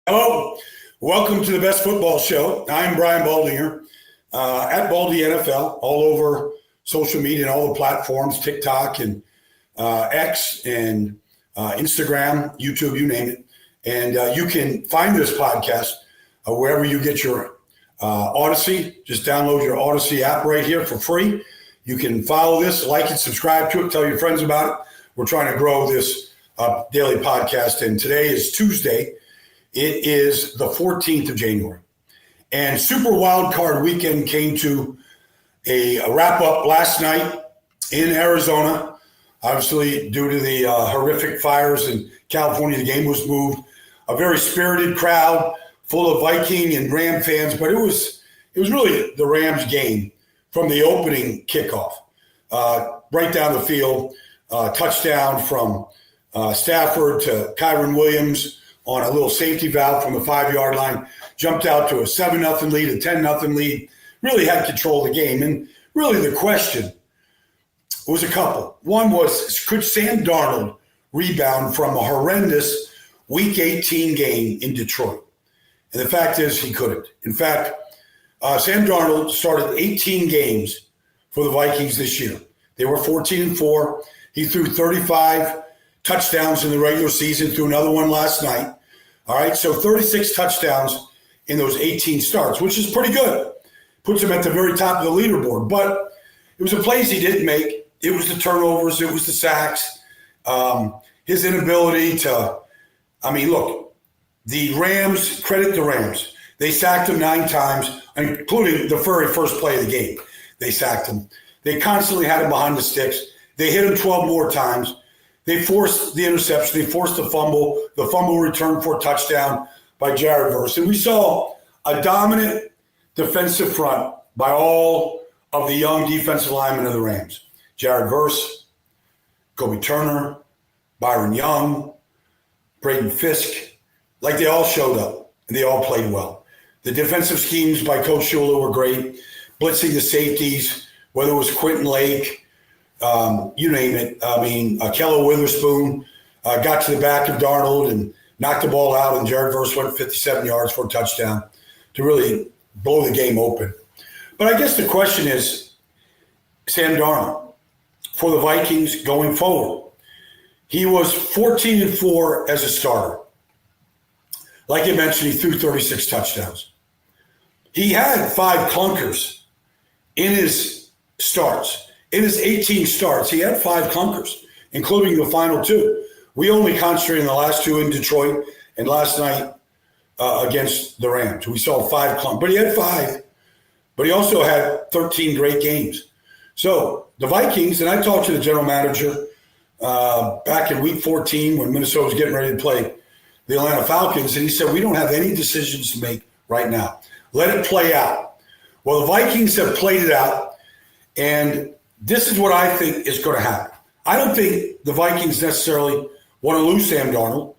Hello, welcome to the Best Football Show. I'm Brian Baldinger, at Baldy NFL, all over social media and all the platforms, TikTok and X and Instagram, YouTube, you name it. And you can find this podcast wherever you get your Odyssey. Just download your Odyssey app right here for free. You can follow this, like it, subscribe to it, tell your friends about it. We're trying to grow this daily podcast, and today is Tuesday. It is the 14th of January, and Super Wildcard Weekend came to a wrap-up last night in Arizona. Obviously, due to the horrific fires in California, the game was moved. A very spirited crowd full of Viking and Ram fans, but it was really the Rams game from the opening kickoff. Right down the field, touchdown from Stafford to Kyron Williams on a little safety valve from the 5-yard line, jumped out to a 7-0 lead, a 10-0 lead, really had control of the game. And really the question was a couple. One was, could Sam Darnold rebound from a horrendous Week 18 game in Detroit? And the fact is he couldn't. In fact, Sam Darnold started 18 games for the Vikings this year. They were 14-4. He threw 35 touchdowns in the regular season, threw another one last night. All right, so 36 touchdowns in those 18 starts, which is pretty good. Puts him at the very top of the leaderboard. But it was the plays he didn't make. It was the turnovers. It was the sacks. His inability to – look, the Rams, credit the Rams. They sacked him 9 times, including the very first play of the game. They sacked him. They constantly had him behind the sticks. They hit him 12 more times. They forced the interception. They forced the fumble return for a touchdown by Jared Verse. And we saw a dominant defensive front by all of the young defensive linemen of the Rams. Jared Verse, Kobe Turner, Byron Young, Braden Fisk. Like they all showed up and they all played well. The defensive schemes by Coach Shula were great. Blitzing the safeties, whether it was Quentin Lake, you name it. Kello Witherspoon got to the back of Darnold and knocked the ball out, and Jared Verse went 57 yards for a touchdown to really blow the game open. But I guess the question is, Sam Darnold, for the Vikings going forward, he was 14-4 as a starter. Like I mentioned, he threw 36 touchdowns. He had 5 clunkers in his starts. In his 18 starts, he had 5 clunkers, including the final 2. We only concentrated on the last 2 in Detroit and last night against the Rams. We saw 5 clunkers, but he had 5. But he also had 13 great games. So the Vikings, and I talked to the general manager back in Week 14 when Minnesota was getting ready to play the Atlanta Falcons, and he said, we don't have any decisions to make right now. Let it play out. Well, the Vikings have played it out, and this is what I think is going to happen. I don't think the Vikings necessarily want to lose Sam Darnold,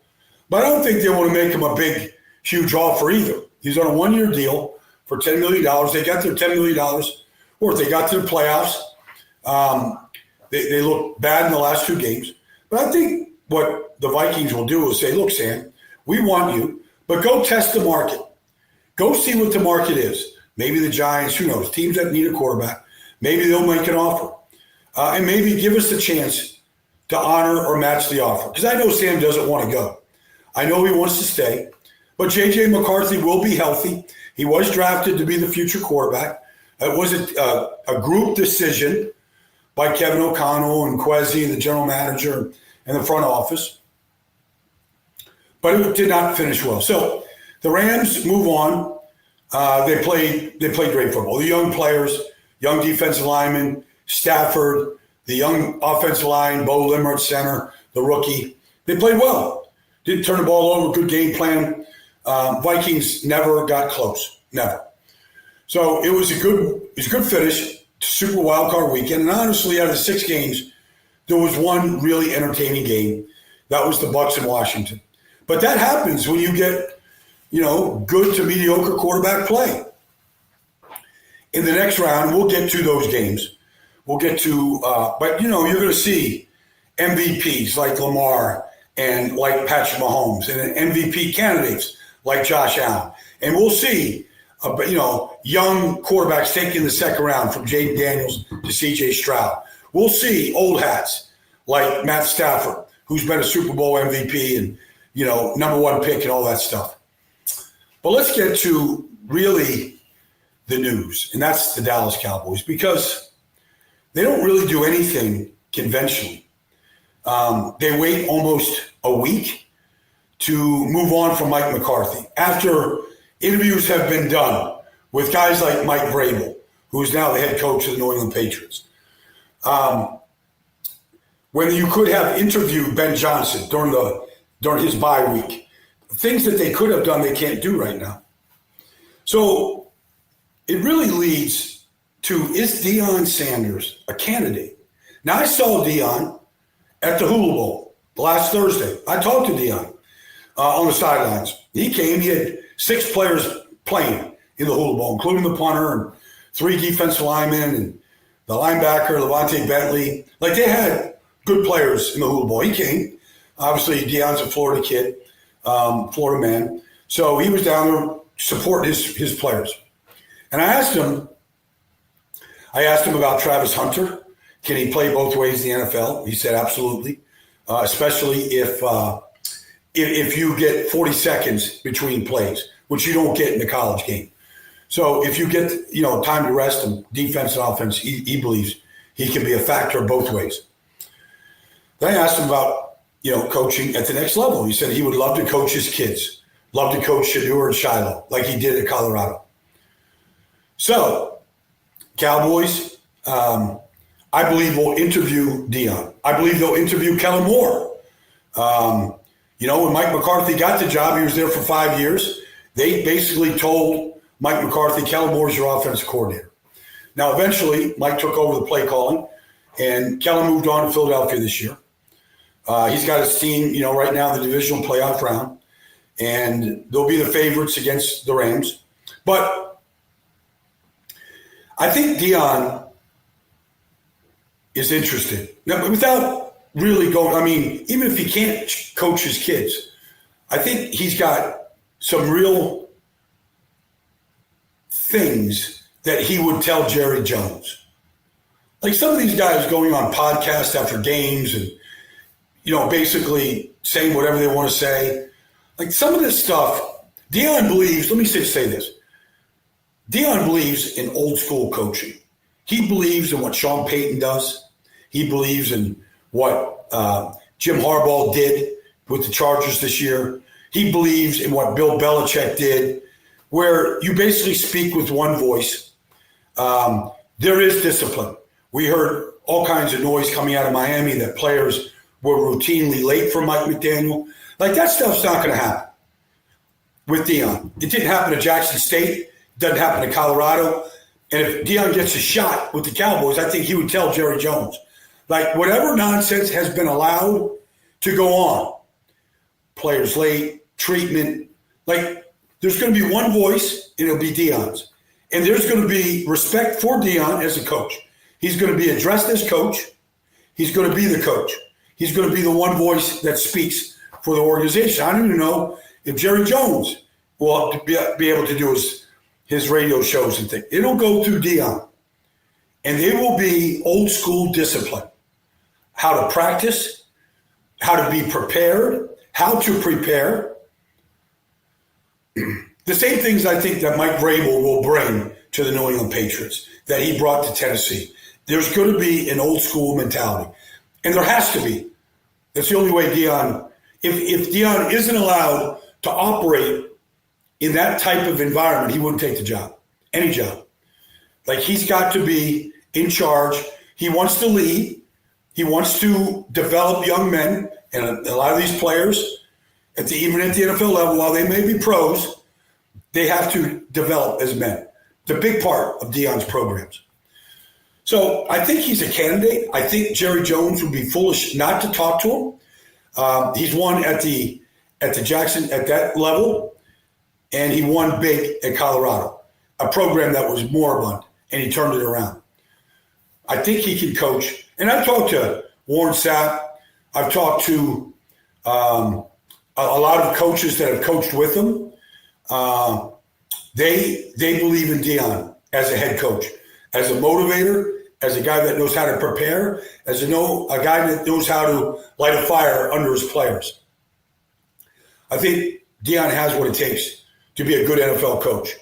but I don't think they want to make him a big, huge offer either. He's on a 1-year deal for $10 million. They got their $10 million, or if they got to the playoffs, they look bad in the last 2 games. But I think what the Vikings will do is say, look, Sam, we want you, but go test the market. Go see what the market is. Maybe the Giants, who knows, teams that need a quarterback, maybe they'll make an offer. And maybe give us the chance to honor or match the offer. Because I know Sam doesn't want to go. I know he wants to stay. But J.J. McCarthy will be healthy. He was drafted to be the future quarterback. It was a group decision by Kevin O'Connell and Kwesi, the general manager, and the front office. But it did not finish well. So the Rams move on. They played great football. The young players, young defensive linemen, Stafford, the young offensive line, Bo Limmer at center, the rookie. They played well. Didn't turn the ball over, good game plan. Vikings never got close, never. So it was a good finish to Super Wildcard Weekend. And honestly, out of the 6 games, there was one really entertaining game. That was the Bucs in Washington. But that happens when you get, good to mediocre quarterback play. In the next round, we'll get to those games. We'll get to, but you're going to see MVPs like Lamar and like Patrick Mahomes and MVP candidates like Josh Allen. And we'll see, young quarterbacks taken in the second round from Jaden Daniels to C.J. Stroud. We'll see old hats like Matt Stafford, who's been a Super Bowl MVP and, number one pick and all that stuff. But let's get to really the news, and that's the Dallas Cowboys, because they don't really do anything conventionally. They wait almost a week to move on from Mike McCarthy after interviews have been done with guys like Mike Vrabel, who is now the head coach of the New England Patriots. When you could have interviewed Ben Johnson during his bye week, things that they could have done, they can't do right now. So it really leads to, is Deion Sanders a candidate? Now, I saw Deion at the Hula Bowl last Thursday. I talked to Deion on the sidelines. He came, he had 6 players playing in the Hula Bowl, including the punter and 3 defensive linemen and the linebacker, Levante Bentley. Like, they had good players in the Hula Bowl. He came. Obviously, Deion's a Florida kid, Florida man. So he was down there supporting his players. And I asked him about Travis Hunter. Can he play both ways in the NFL? He said absolutely, especially if you get 40 seconds between plays, which you don't get in the college game. So if you get time to rest and defense and offense, he believes he can be a factor both ways. Then I asked him about coaching at the next level. He said he would love to coach his kids, love to coach Shedeur and Shiloh like he did at Colorado. So Cowboys, I believe will interview Deion. I believe they'll interview Kellen Moore. When Mike McCarthy got the job, he was there for 5 years. They basically told Mike McCarthy, Kellen Moore's your offensive coordinator. Now, eventually, Mike took over the play calling, and Kellen moved on to Philadelphia this year. He's got his team, right now in the divisional playoff round, and they'll be the favorites against the Rams. But I think Deion is interested. Now, without really going, even if he can't coach his kids, I think he's got some real things that he would tell Jerry Jones. Like some of these guys going on podcasts after games and, basically saying whatever they want to say. Like some of this stuff, Deion believes, let me say this. Deion believes in old school coaching. He believes in what Sean Payton does. He believes in what Jim Harbaugh did with the Chargers this year. He believes in what Bill Belichick did, where you basically speak with one voice. There is discipline. We heard all kinds of noise coming out of Miami that players were routinely late for Mike McDaniel. Like that stuff's not going to happen with Deion. It didn't happen at Jackson State. It doesn't happen to Colorado. And if Deion gets a shot with the Cowboys, I think he would tell Jerry Jones, like whatever nonsense has been allowed to go on, players late, treatment, like there's going to be one voice, and it'll be Deion's. And there's going to be respect for Deion as a coach. He's going to be addressed as coach. He's going to be the coach. He's going to be the one voice that speaks for the organization. I don't even know if Jerry Jones will be able to do his radio shows and things. It'll go through Deion. And it will be old school discipline. How to practice, how to be prepared, how to prepare. The same things I think that Mike Vrabel will bring to the New England Patriots that he brought to Tennessee. There's going to be an old school mentality. And there has to be. That's the only way Deion, if Deion isn't allowed to operate in that type of environment, he wouldn't take the job, any job. Like he's got to be in charge. He wants to lead. He wants to develop young men, and a lot of these players, even at the NFL level, while they may be pros, they have to develop as men. It's a big part of Deion's programs. So I think he's a candidate. I think Jerry Jones would be foolish not to talk to him. He's won at the Jackson at that level, and he won big at Colorado, a program that was moribund, and he turned it around. I think he can coach. And I've talked to Warren Sapp. I've talked to a lot of coaches that have coached with him. They believe in Deion as a head coach, as a motivator, as a guy that knows how to prepare, as a guy that knows how to light a fire under his players. I think Deion has what it takes to be a good NFL coach.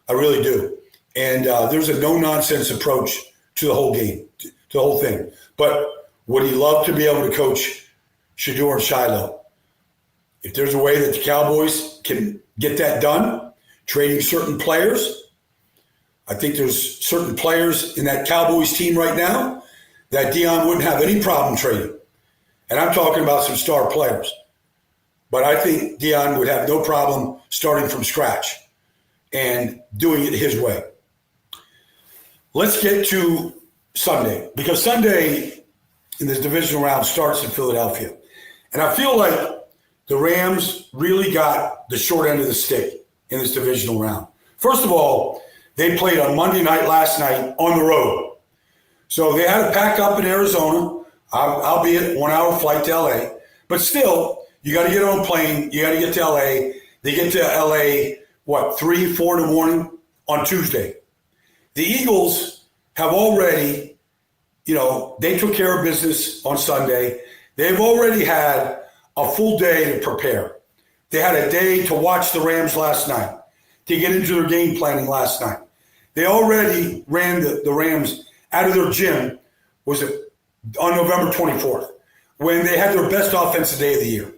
I really do. And there's a no-nonsense approach to the whole game, to the whole thing. But would he love to be able to coach Shedeur and Shiloh? If there's a way that the Cowboys can get that done, trading certain players, I think there's certain players in that Cowboys team right now that Deion wouldn't have any problem trading. And I'm talking about some star players. But I think Deion would have no problem starting from scratch and doing it his way. Let's get to Sunday, because Sunday in this divisional round starts in Philadelphia. And I feel like the Rams really got the short end of the stick in this divisional round. First of all, they played on Monday night last night on the road. So they had to pack up in Arizona, albeit 1 hour flight to LA. But still, you got to get on a plane. You got to get to LA. They get to LA, 3, 4 in the morning on Tuesday. The Eagles have already, they took care of business on Sunday. They've already had a full day to prepare. They had a day to watch the Rams last night, to get into their game planning last night. They already ran the Rams out of their gym, on November 24th, when they had their best offensive day of the year.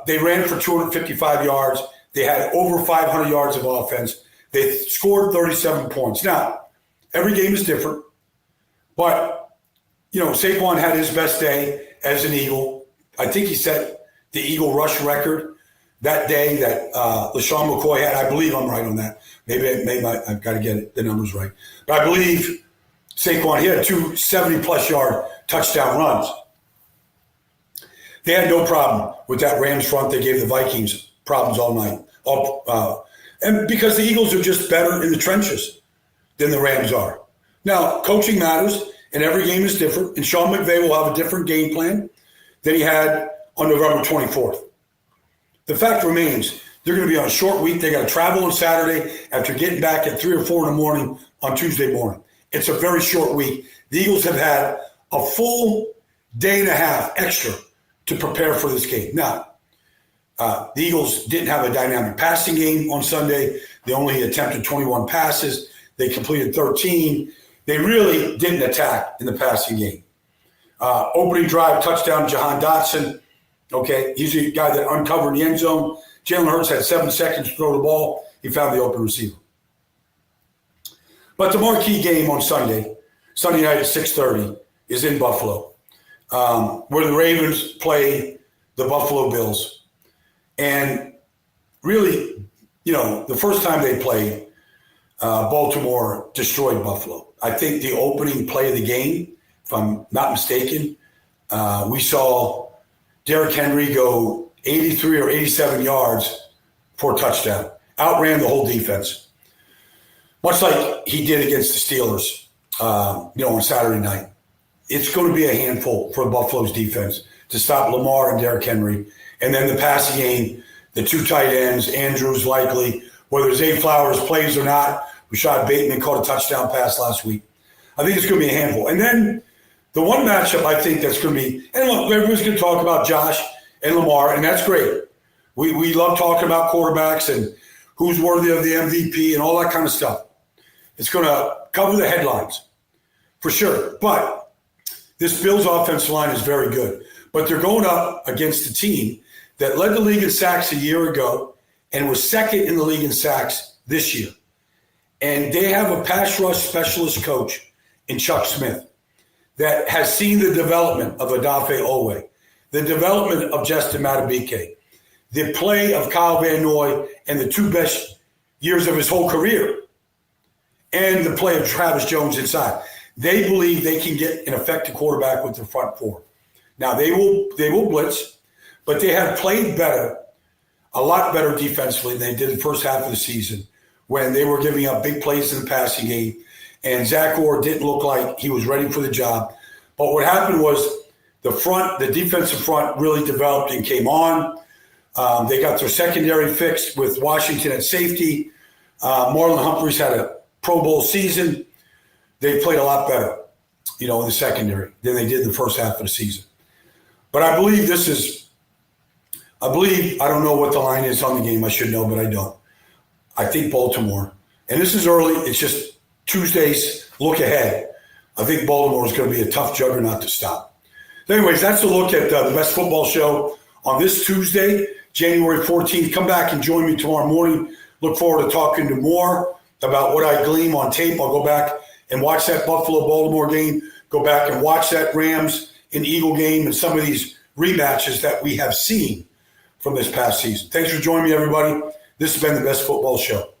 They ran for 255 yards. They had over 500 yards of offense. They scored 37 points. Now, every game is different, but, Saquon had his best day as an Eagle. I think he set the Eagle rush record that day that LaShawn McCoy had. I believe I'm right on that. Maybe I've got to get the numbers right. But I believe Saquon, he had 2 70-plus yard touchdown runs. They had no problem with that Rams front. They gave the Vikings problems all night. And because the Eagles are just better in the trenches than the Rams are. Now, coaching matters, and every game is different. And Sean McVay will have a different game plan than he had on November 24th. The fact remains, they're going to be on a short week. They got to travel on Saturday after getting back at 3 or 4 in the morning on Tuesday morning. It's a very short week. The Eagles have had a full day and a half extra to prepare for this game. Now, the Eagles didn't have a dynamic passing game on Sunday. They only attempted 21 passes. They completed 13. They really didn't attack in the passing game. Opening drive, touchdown, Jahan Dotson. Okay, he's the guy that uncovered the end zone. Jalen Hurts had 7 seconds to throw the ball. He found the open receiver. But the marquee game on Sunday night at 6:30, is in Buffalo, where the Ravens play the Buffalo Bills. And really, the first time they played, Baltimore destroyed Buffalo. I think the opening play of the game, if I'm not mistaken, we saw Derrick Henry go 83 or 87 yards for a touchdown. Outran the whole defense. Much like he did against the Steelers, on Saturday night. It's going to be a handful for Buffalo's defense to stop Lamar and Derrick Henry. And then the passing game, the 2 tight ends, Andrews likely, whether Zay Flowers plays or not. Rashad Bateman caught a touchdown pass last week. I think it's going to be a handful. And then the one matchup I think that's going to be, and look, everyone's going to talk about Josh and Lamar, and that's great. We love talking about quarterbacks and who's worthy of the MVP and all that kind of stuff. It's going to cover the headlines for sure. But this Bills offensive line is very good. But they're going up against a team that led the league in sacks a year ago and was second in the league in sacks this year. And they have a pass rush specialist coach in Chuck Smith that has seen the development of Odafe Oweh, the development of Justin Madubuike, the play of Kyle Van Noy and the 2 best years of his whole career, and the play of Travis Jones inside. They believe they can get an effective quarterback with their front 4. Now, they will blitz, but they have played better, a lot better defensively than they did the first half of the season when they were giving up big plays in the passing game, and Zach Orr didn't look like he was ready for the job. But what happened was the defensive front really developed and came on. They got their secondary fixed with Washington at safety. Marlon Humphreys had a Pro Bowl season. They played a lot better, in the secondary than they did in the first half of the season. But I believe I don't know what the line is on the game. I should know, but I don't. I think Baltimore, and this is early. It's just Tuesday's look ahead. I think Baltimore is going to be a tough juggernaut to stop. Anyways, that's a look at the Best Football Show on this Tuesday, January 14th. Come back and join me tomorrow morning. Look forward to talking to more about what I glean on tape. I'll go back and watch that Buffalo-Baltimore game, go back and watch that Rams and Eagle game and some of these rematches that we have seen from this past season. Thanks for joining me, everybody. This has been the Best Football Show.